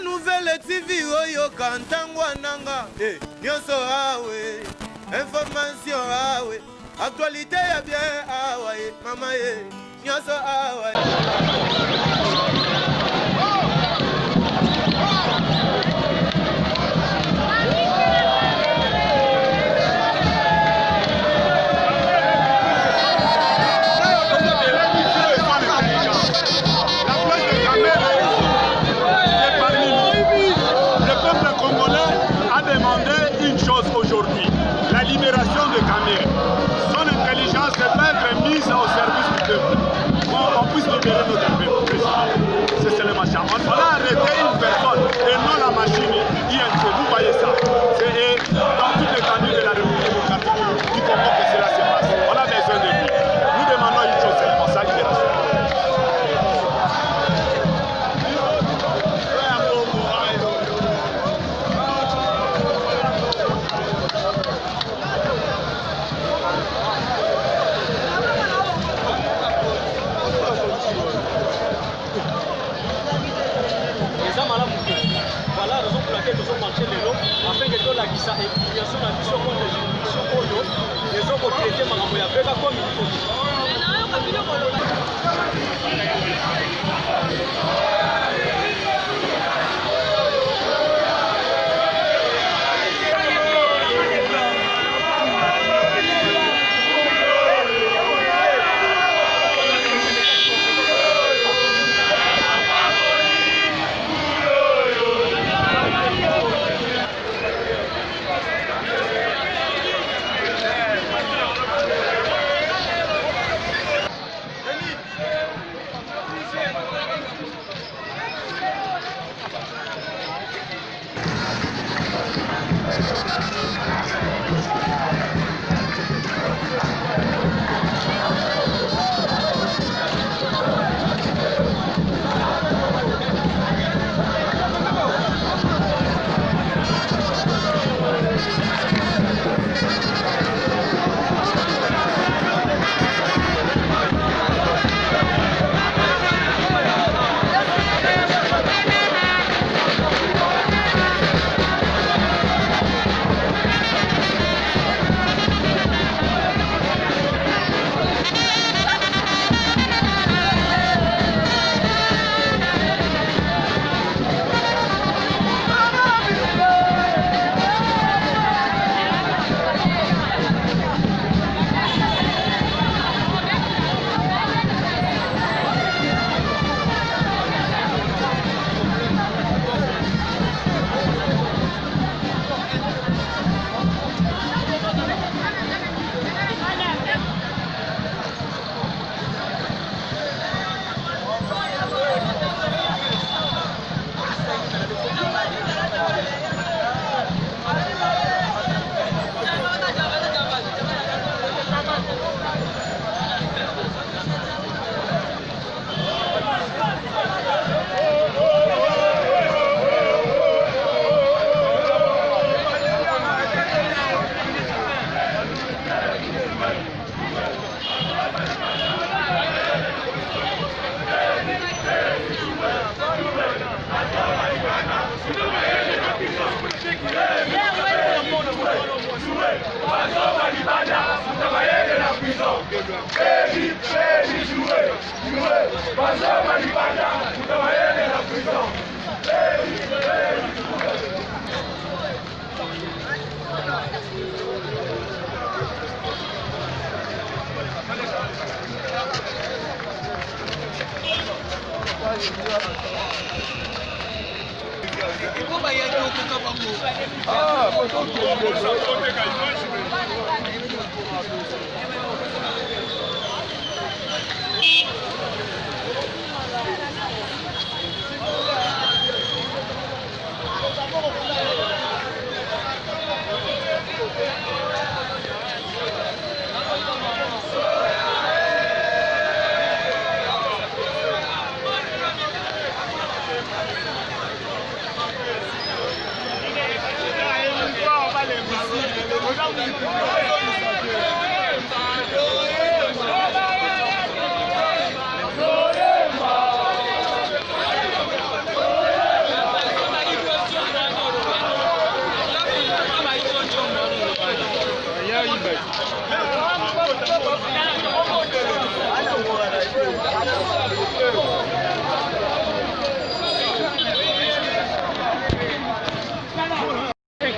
nouvelle TV oyo kantangwa nanga nyonso awe information awe actualité ya bien awe mama ye nyonso awe aujourd'hui, la libération de Kamer. Son intelligence doit être mise au service du peuple. On puisse libérer notre peuple. C'est seulement ça. On va arrêter une personne et non la machine INC. Vous voyez ça. C'est dans toute l'étendue de la République démocratique du Congo que cela se passe. On a besoin de lui. Nous demandons une chose seulement, sa libération. Voilà la raison pour laquelle nous sommes marchés les lots afin que tout la qui sa évaluation la mission contre les juridictions oyo les autres traiter makambo ya beka comme il faut.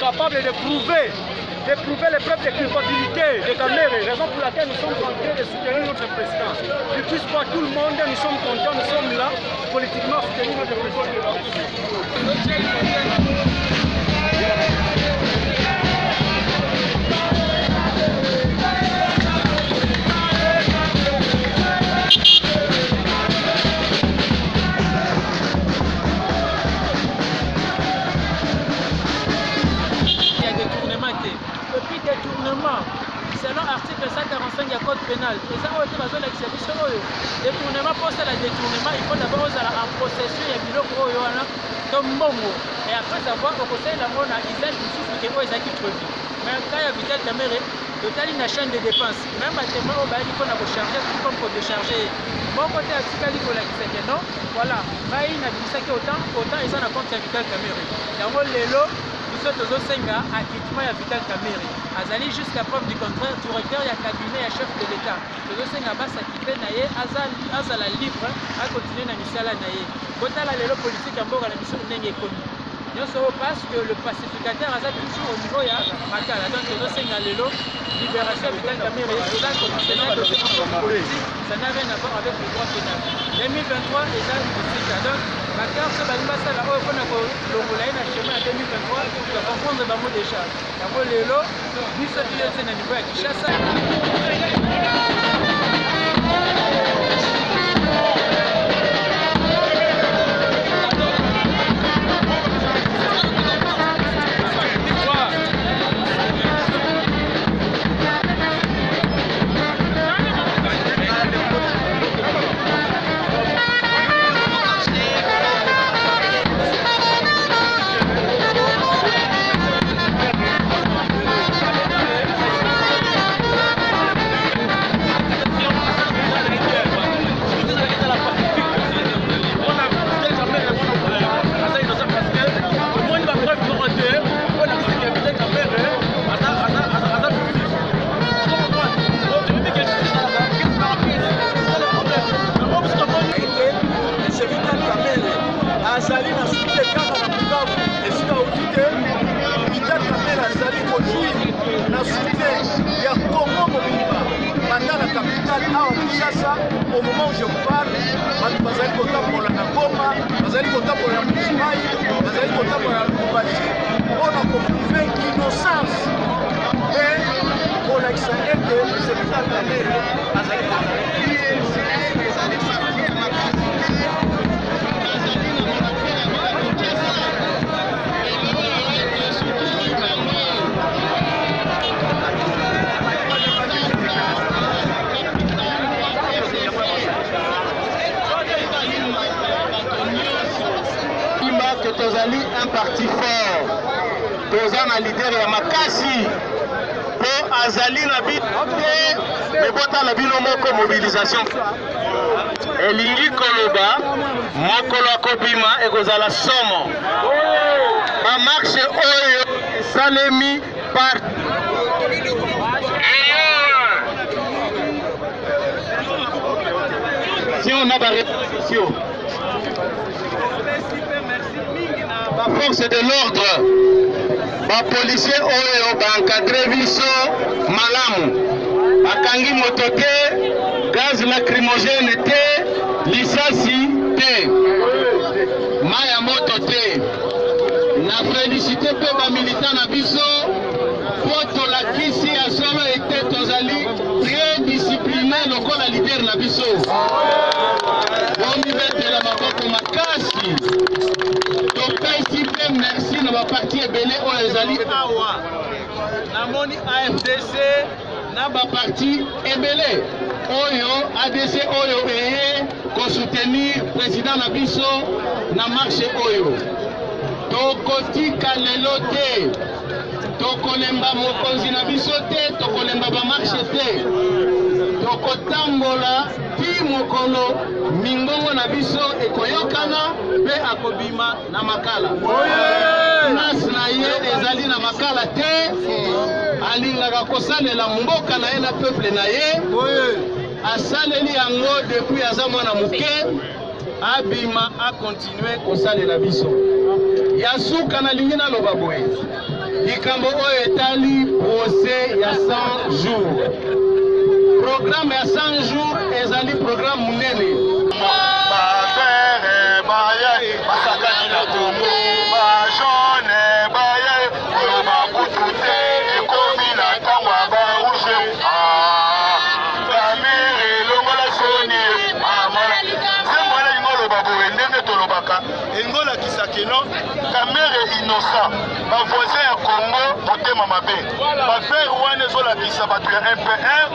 capable de prouver les preuves de culpabilité de Kamere, raison pour laquelle nous sommes en train de soutenir notre président. Du plus pas tout le monde, nous sommes contents, nous sommes là, politiquement soutenir notre président. Selon l'article 145 du code pénal, les détournement pour cela détournement, il faut d'abord en possession et après savoir au conseil la mona Isaac qui produit. Mais quand il y a Vital Kamere, total une chaîne de dépenses. Même à témoin au bail qu'on a rechargé, comme pour décharger. Bon côté à Tikali pour la qui non, voilà. Bail n'a dit ça autant ils ont un compte à Vital Kamere. Dans le lot, nous sommes acquittement à Vital Kamere. Azali jusqu'à preuve du contraire, directeur et cabinet et chef de l'État. Nous sommes à s'acquitter naïe, azala libre, à continuer la mission à la naïe. Quand la lélo politique en bord à la mission n'est commis. Nous sommes parce que le pacificateur a toujours au niveau ya Makala. Donc nous sommes à l'élo, libération Vital Kamere, ça n'a rien à voir avec le droit pénal. 2023 est ça le donc Makala se balima ça là où on a le chemin à 2023 pour comprendre le mot déjà. D'abord l'élo, nous sommes à niveau à Kinshasa. azali na soute kaka na Bukavu esika autite Vital Kamere azali kojuire na soute ya Congo mobimba banda na capitale awa Kinshasa. Au moment où je parle, bato bazali kotambola na Goma, bazali kotambola na Mbujimayi, bazali kotambola na Lubumbashi mpona koprouve innocence et kolakisa ete Vital Kamere azali tozali un parti fort, toza na leader ya makasi po azali na bino te mebota na bino moko mobilisation elingi koloba mokolo akobima ekozala somo bamarshe oyo esalemi par si on a barépétition ba force de l'ordre, ba policier oyo ba encadré biso malamu, bakangi moto te, gaz lacrymogène te, lisasi te, maya moto te. Na félicité pe ba militant na biso, poto la kisi ya solo ete tozali très discipliné lokola leader na biso. Bomi betela maboko makasi. Merci na ba parti ebele oyo ezali awa namoni AFDC na ba parti ebele oyo ADC oyo eye ko soutenir président na biso na marche oyo tokotika lelo te tokolemba mokonzi na biso te tokolemba ba marche te tokotambola ti mokolo mingongo na biso ekoyokana pe akobima na makala nas na ye ezali na makala te alingaka kosalela mboka na ye na peuple na ye asaleli yango depuis aza mwana moke abima akontinue kosalela biso ya suka nalingi naloba boye likambo oyo etali procès ya 100 jours. Programme ya 100 jours ezali programme munene. Bafere baye basakani na Congo, bajone baye oloba kutute ekomi na ntango ya barouge. Kamere longola soni amana zembola lingo oloba boye ndenge tolobaka engolakisa keno Kamere innocent bavoisin ya Congo motema mabe bafere wana ezolakisa bato ya MPR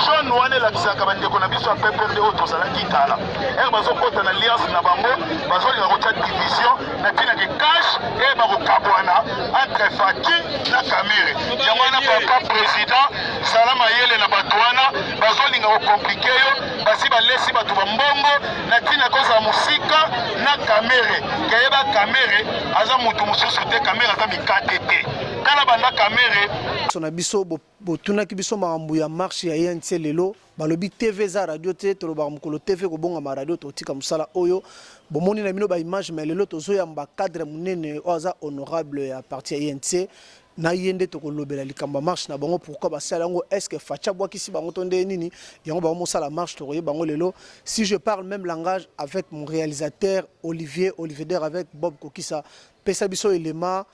jaune wana elakisaka bandeko na biso ya PPRD oyo tozalaki tala ere bazokota na alliance na bango bazolinga kotya division na ntina ke cash eye bakokabwana entre Faki na Kamere yango wana papa président zala mayele na bato wana bazolinga kokomplike yo basi balesi bato bambongo na ntina kozala mosika na Kamere keyeba Kamere aza mutu mosusu te Kamere aza mikate te tala banda Kamere sona biso botunaki biso makambo ya marche ya INC lelo balobi TV za radio te tolobaka mokolo TV kobonga ma radio totika musala oyo bomoni na bino ba image mais lelo tozoyamba cadre munene oyo aza honorable ya parti ya INC na yende tokolobela likamba marche na bango pourquoi basala yango est-ce que facha bwakisi bango tonde nini yango bango mosala marche tokoye bango lelo si je parle même langage avec mon réalisateur Olivier Der avec Bob Kokisa pesa biso elema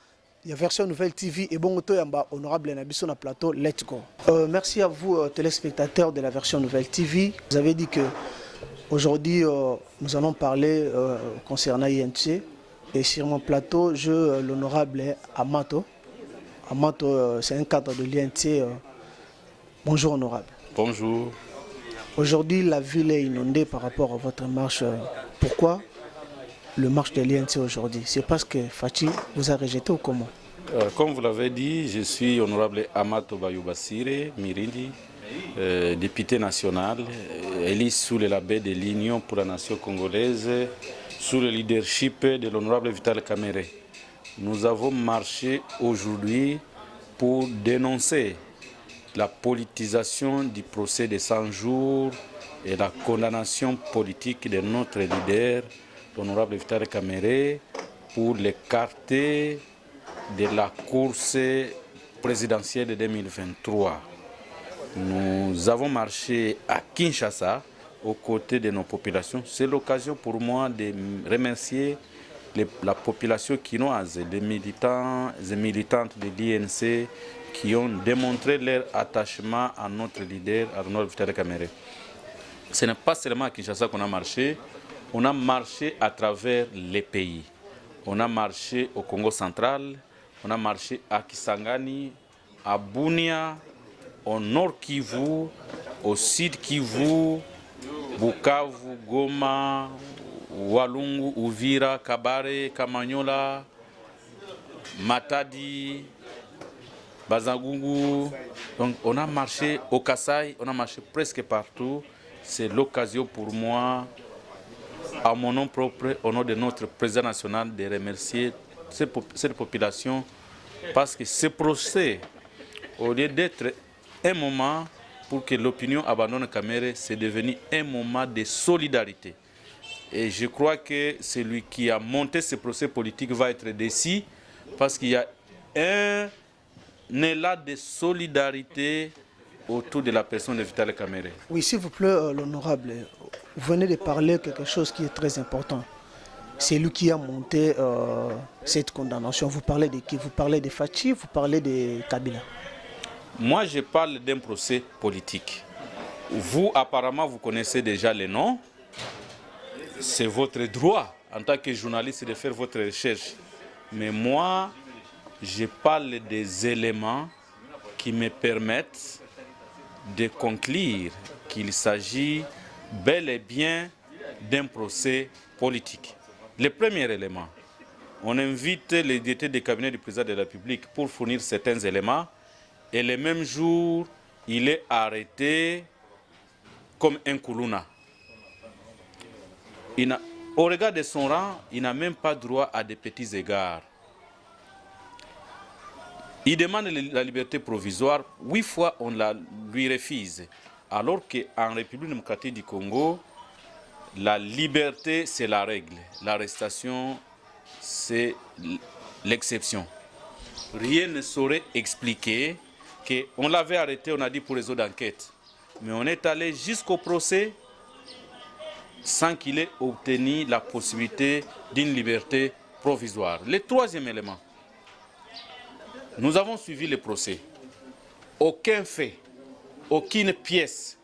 il y a version Nouvelle TV et bon yamba honorable Nabiso na plateau. Let's go. Merci à vous téléspectateurs de la version Nouvelle TV. Vous avez dit que aujourd'hui nous allons parler concernant INC et sur mon plateau je l'honorable Amato. Amato c'est un cadre de l'INC. Bonjour honorable. Bonjour. Aujourd'hui la ville est inondée par rapport à votre marche. Pourquoi le marche de l'INC aujourd'hui? C'est parce que Fachi vous a rejeté ou comment? Comme vous l'avez dit, je suis honorable Amato Bayubasire Mirindi, député national, élu sous le label de l'Union pour la nation congolaise, sous le leadership de l'honorable Vital Kamerhe. Nous avons marché aujourd'hui pour dénoncer la politisation du procès de 100 jours et la condamnation politique de notre leader, l'honorable Vital Kamerhe, pour l'écarter de la course présidentielle de 2023. Nous avons marché à Kinshasa aux côtés de nos populations. C'est l'occasion pour moi de remercier la population quinoise, les militants et militantes de l'INC qui ont démontré leur attachement à notre leader, à l'honorable Vital Kamerhe. Ce n'est pas seulement à Kinshasa qu'on a marché. On a marché à travers les pays. On a marché au Congo central, on a marché à Kisangani, à Bunia, au Nord Kivu, au Sud Kivu, Bukavu, Goma, Walungu, Uvira, Kabare, Kamanyola, Matadi, Bazangungu. Donc on a marché au Kasaï, on a marché presque partout. C'est l'occasion pour moi, à mon nom propre, au nom de notre président national, de remercier cette population parce que ce procès, au lieu d'être un moment pour que l'opinion abandonne Kamerhe, c'est devenu un moment de solidarité. Et je crois que celui qui a monté ce procès politique va être déçu parce qu'il y a un élan de solidarité autour de la personne de Vital Kamerhe. Oui, s'il vous plaît, l'honorable, vous venez de parler de quelque chose qui est très important. C'est lui qui a monté cette condamnation. Vous parlez de qui? Vous parlez de Fachi, vous parlez de Kabila? Moi, je parle d'un procès politique. Vous, apparemment, vous connaissez déjà les noms. C'est votre droit, en tant que journaliste, de faire votre recherche. Mais moi, je parle des éléments qui me permettent de conclure qu'il s'agit bel et bien d'un procès politique. Le premier élément, on invite les députés du cabinet du président de la République pour fournir certains éléments et le même jour, il est arrêté comme un Koulouna. Au regard de son rang, il n'a même pas droit à des petits égards. Il demande la liberté provisoire, 8 fois on la lui refuse. Alors qu'en République démocratique du Congo, la liberté c'est la règle, l'arrestation c'est l'exception. rien ne saurait expliquer qu'on l'avait arrêté, on a dit pour réseau d'enquête. Mais on est allé jusqu'au procès sans qu'il ait obtenu la possibilité d'une liberté provisoire. Le troisième élément, nous avons suivi le procès. Aucun fait, aucune pièce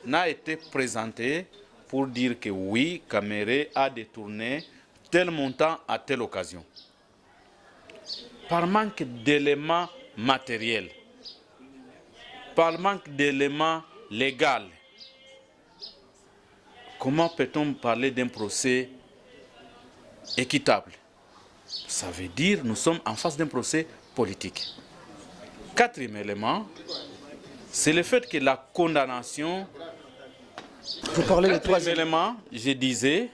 n'a été présentée pour dire que oui, Caméré a détourné tel montant à telle occasion. Par manque d'éléments matériels, par manque d'éléments légaux, comment peut-on parler d'un procès équitable? Ça veut dire que nous sommes en face d'un procès politique. Quatrième élément, c'est le fait que la condamnation... Vous parlez de troisième élément, je disais,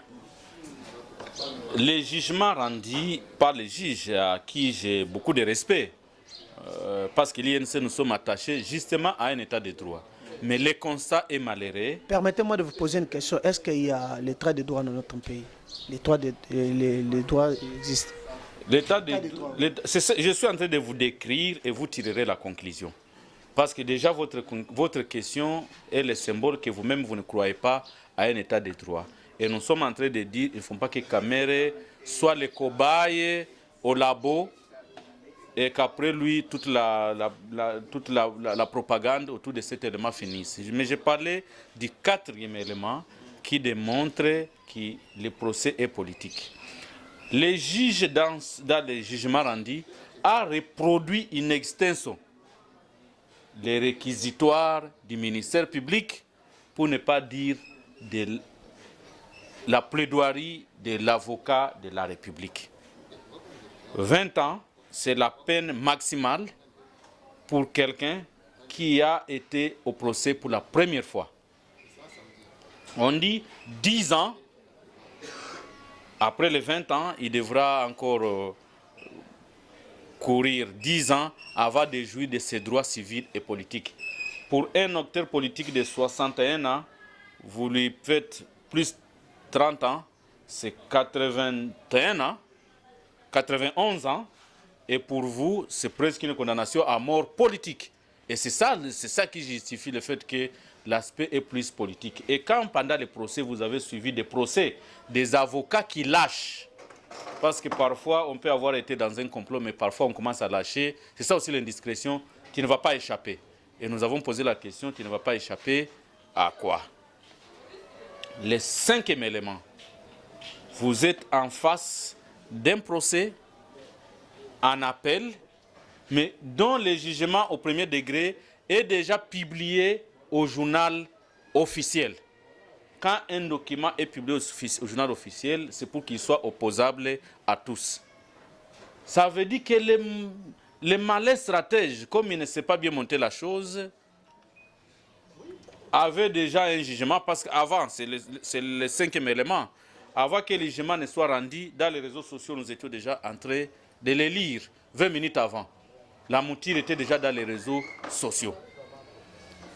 les jugements rendus par les juges à qui j'ai beaucoup de respect, parce que l'INC, nous sommes attachés justement à un état de droit. Mais le constat est malheureux. Permettez-moi de vous poser une question. Est-ce qu'il y a l'état de droit dans notre pays? Les droits existent. Je suis en train de vous décrire et vous tirerez la conclusion. Parce que déjà, votre question est le symbole que vous-même, vous ne croyez pas à un état de droit. Et nous sommes en train de dire qu'il ne faut pas que Caméré soit le cobaye au labo et qu'après lui, toute la propagande autour de cet élément finisse. Mais j'ai parlé du quatrième élément qui démontre que le procès est politique. Les juges, dans les jugements rendus, ont reproduit in extenso les réquisitoires du ministère public, pour ne pas dire de la plaidoirie de l'avocat de la République. 20 ans, c'est la peine maximale pour quelqu'un qui a été au procès pour la première fois. On dit 10 ans, après les 20 ans, il devra encore courir 10 ans avant de jouir de ses droits civils et politiques. Pour un acteur politique de 61 ans, vous lui faites plus 30 ans, c'est 81 ans, 91 ans, et pour vous, c'est presque une condamnation à mort politique. Et c'est ça qui justifie le fait que l'aspect est plus politique. Et quand pendant les procès, vous avez suivi des procès, des avocats qui lâchent, parce que parfois, on peut avoir été dans un complot, mais parfois, on commence à lâcher. C'est ça aussi l'indiscrétion qui ne va pas échapper. Et nous avons posé la question qui ne va pas échapper à quoi? Le cinquième élément, vous êtes en face d'un procès en appel, mais dont le jugement au premier degré est déjà publié au journal officiel. Quand un document est publié au journal officiel, c'est pour qu'il soit opposable à tous. Ça veut dire que les malais stratèges, comme il ne sait pas bien monter la chose, avaient déjà un jugement, parce qu'avant, c'est le cinquième élément, avant que le jugement ne soit rendu, dans les réseaux sociaux, nous étions déjà en train de les lire 20 minutes avant. La mouture était déjà dans les réseaux sociaux.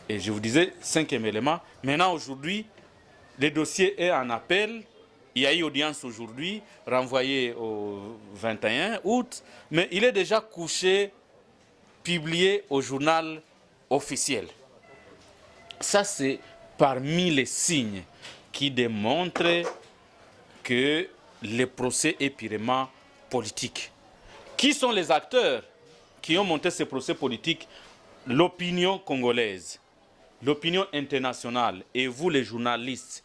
Et je vous disais, cinquième élément. Maintenant, aujourd'hui, le dossier est en appel. Il y a eu audience aujourd'hui, renvoyée au 21 août. Mais il est déjà couché, publié au journal officiel. Ça, c'est parmi les signes qui démontrent que le procès est purement politique. Qui sont les acteurs qui ont monté ces procès politiques? L'opinion congolaise, l'opinion internationale et vous les journalistes.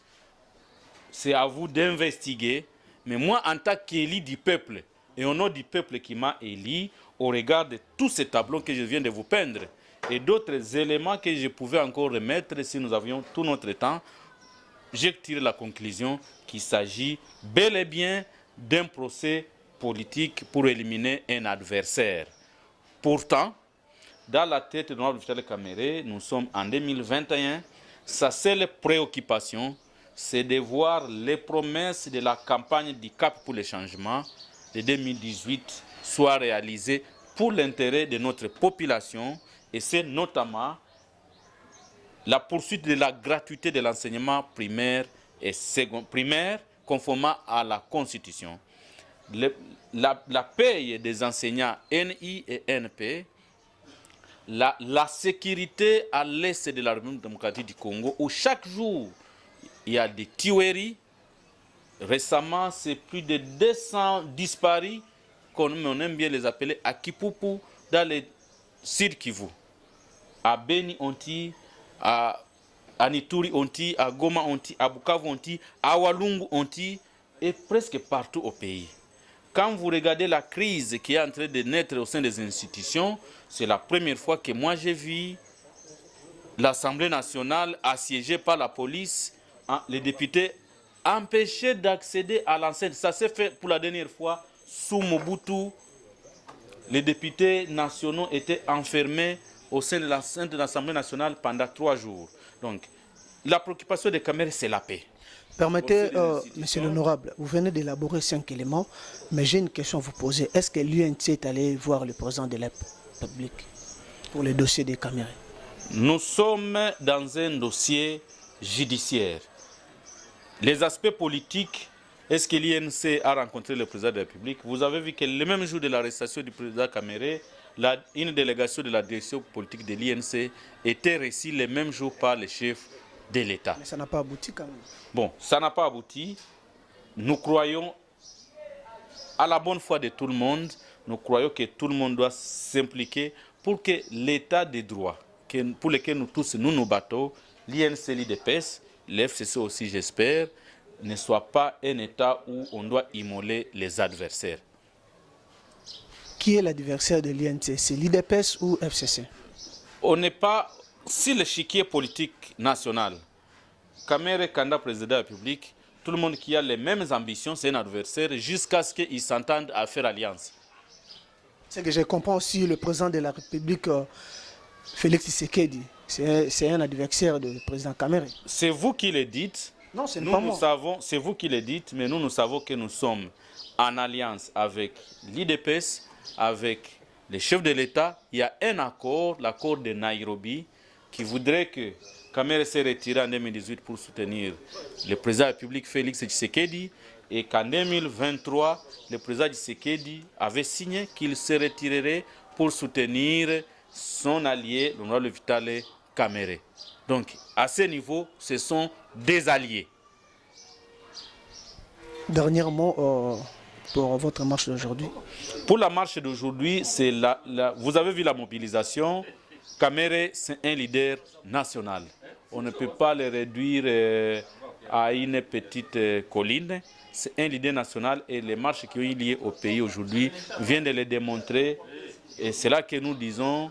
C'est à vous d'investiguer. Mais moi, en tant qu'élu du peuple, et au nom du peuple qui m'a élu, au regard de tous ces tableaux que je viens de vous peindre, et d'autres éléments que je pouvais encore remettre si nous avions tout notre temps, j'ai tiré la conclusion qu'il s'agit bel et bien d'un procès politique pour éliminer un adversaire. Pourtant, dans la tête de notre Vital Caméré, nous sommes en 2021, sa seule préoccupation, c'est de voir les promesses de la campagne du Cap pour le changement de 2018 soient réalisées pour l'intérêt de notre population, et c'est notamment la poursuite de la gratuité de l'enseignement primaire et primaire conformément à la Constitution. la paye des enseignants NI et NP, la sécurité à l'est de la République démocratique du Congo, où chaque jour, il y a des tueries. Récemment, c'est plus de 200 disparus, on aime bien les appeler, à Kipupu, dans le Sud Kivu. À Beni, on-ti, à Nituri, on-ti, à Goma, on-ti, à Bukavu, on-ti, à Walungu, on-ti, et presque partout au pays. Quand vous regardez la crise qui est en train de naître au sein des institutions, c'est la première fois que moi j'ai vu l'Assemblée nationale assiégée par la police, les députés empêchés d'accéder à l'enceinte. Ça s'est fait pour la dernière fois sous Mobutu. Les députés nationaux étaient enfermés au sein de l'enceinte de l'Assemblée nationale pendant 3 jours. Donc, la préoccupation des Camerounais, c'est la paix. Permettez, monsieur l'honorable, vous venez d'élaborer 5 éléments, mais j'ai une question à vous poser. Est-ce que l'UNC est allé voir le président de la République pour le dossier des Camerounais? Nous sommes dans un dossier judiciaire. Les aspects politiques, est-ce que l'INC a rencontré le président de la République? Vous avez vu que le même jour de l'arrestation du président Kamere, une délégation de la direction politique de l'INC était reçue le même jour par le chef de l'État. Mais ça n'a pas abouti quand même. Bon, ça n'a pas abouti. Nous croyons à la bonne foi de tout le monde. Nous croyons que tout le monde doit s'impliquer pour que l'État des droits, pour lequel nous tous nous battons, l'INC, l'IDPS, l'FCC aussi j'espère, ne soit pas un État où on doit immoler les adversaires. Qui est l'adversaire de l'INC? C'est l'IDPS ou FCC? On n'est pas... Si l'échiquier politique national, Kamere Kanda, président de la République, tout le monde qui a les mêmes ambitions, c'est un adversaire jusqu'à ce qu'ils s'entendent à faire alliance. C'est que je comprends aussi le président de la République, Félix Tshisekedi. C'est un adversaire du président Kamere. C'est vous qui le dites. Non, ce n'est pas moi. C'est vous qui le dites, mais nous savons que nous sommes en alliance avec l'IDPS, avec les chefs de l'État. Il y a un accord, l'accord de Nairobi, qui voudrait que Kamere se retire en 2018 pour soutenir le président de la République Félix Tshisekedi et qu'en 2023, le président Tshisekedi avait signé qu'il se retirerait pour soutenir son allié, l'honorable Vitale Kamere. Donc, à ce niveau, ce sont des alliés. Dernièrement, pour votre marche d'aujourd'hui. Pour la marche d'aujourd'hui, c'est vous avez vu la mobilisation. Kamere, c'est un leader national. On ne peut pas le réduire à une petite colline. C'est un leader national et les marches qui ont eu lieu au pays aujourd'hui viennent de le démontrer. Et c'est là que nous disons,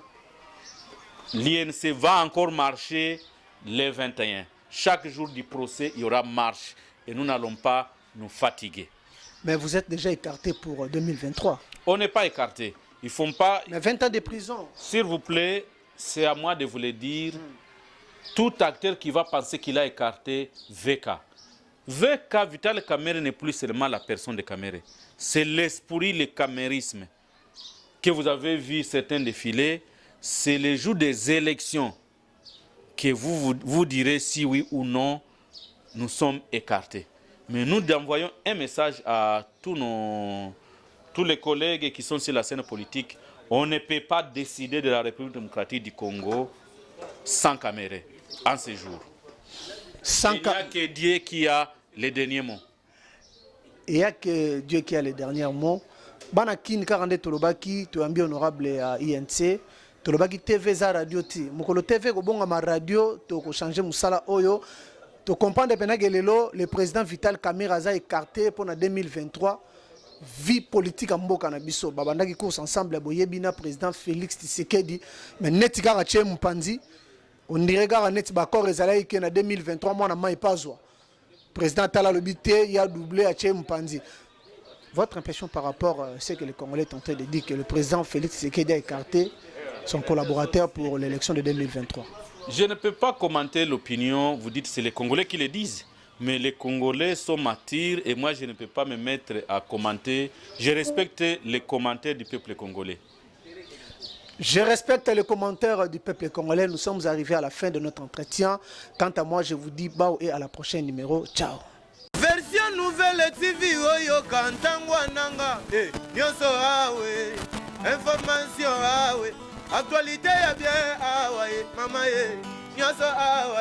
l'INC va encore marcher les 21. Chaque jour du procès, il y aura marche et nous n'allons pas nous fatiguer. Mais vous êtes déjà écarté pour 2023. On n'est pas écarté. Ils font pas... Mais 20 ans de prison. S'il vous plaît, c'est à moi de vous le dire. Tout acteur qui va penser qu'il a écarté VK. VK, Vitale Kamere n'est plus seulement la personne de Kamere. C'est l'esprit, le camérisme. Que vous avez vu certains défilés, c'est le jour des élections que vous direz si oui ou non nous sommes écartés. Mais nous envoyons un message à tous les collègues qui sont sur la scène politique. On ne peut pas décider de la République démocratique du Congo sans Kamere en ce jour. Il n'y a que Dieu qui a les derniers mots. Il n'y a que Dieu qui a les derniers mots. Banakin Karande Tolobaki, tu es un honorable à INC. Tolobaki TV za radio ti. Mukolo TV ko bonga ma radio to ko changer musala oyo. Tu comprends que le président Vital Kamere a écarté pendant 2023 vie politique en Mboka na biso. Babandaki course ensemble boyebina président Félix Tshisekedi mais netika rache mpanzi on dirait que net bakor ezalaki que na 2023 mwana mai pazwa. Président Tala Lobité il a doublé à Mpanzi. Votre impression par rapport à ce que les Congolais sont en train de dire que le président Félix Tshisekedi a écarté son collaborateur pour l'élection de 2023? Je ne peux pas commenter l'opinion, vous dites que c'est les Congolais qui le disent, mais les Congolais sont matures et moi je ne peux pas me mettre à commenter. Je respecte les commentaires du peuple congolais. Je respecte les commentaires du peuple congolais. Nous sommes arrivés à la fin de notre entretien. Quant à moi, je vous dis bao et à la prochaine numéro. Ciao. Version nouvelle TV oyoka ntango nanga nyonso awe information awe actualité ya bien awa mama nyonso awa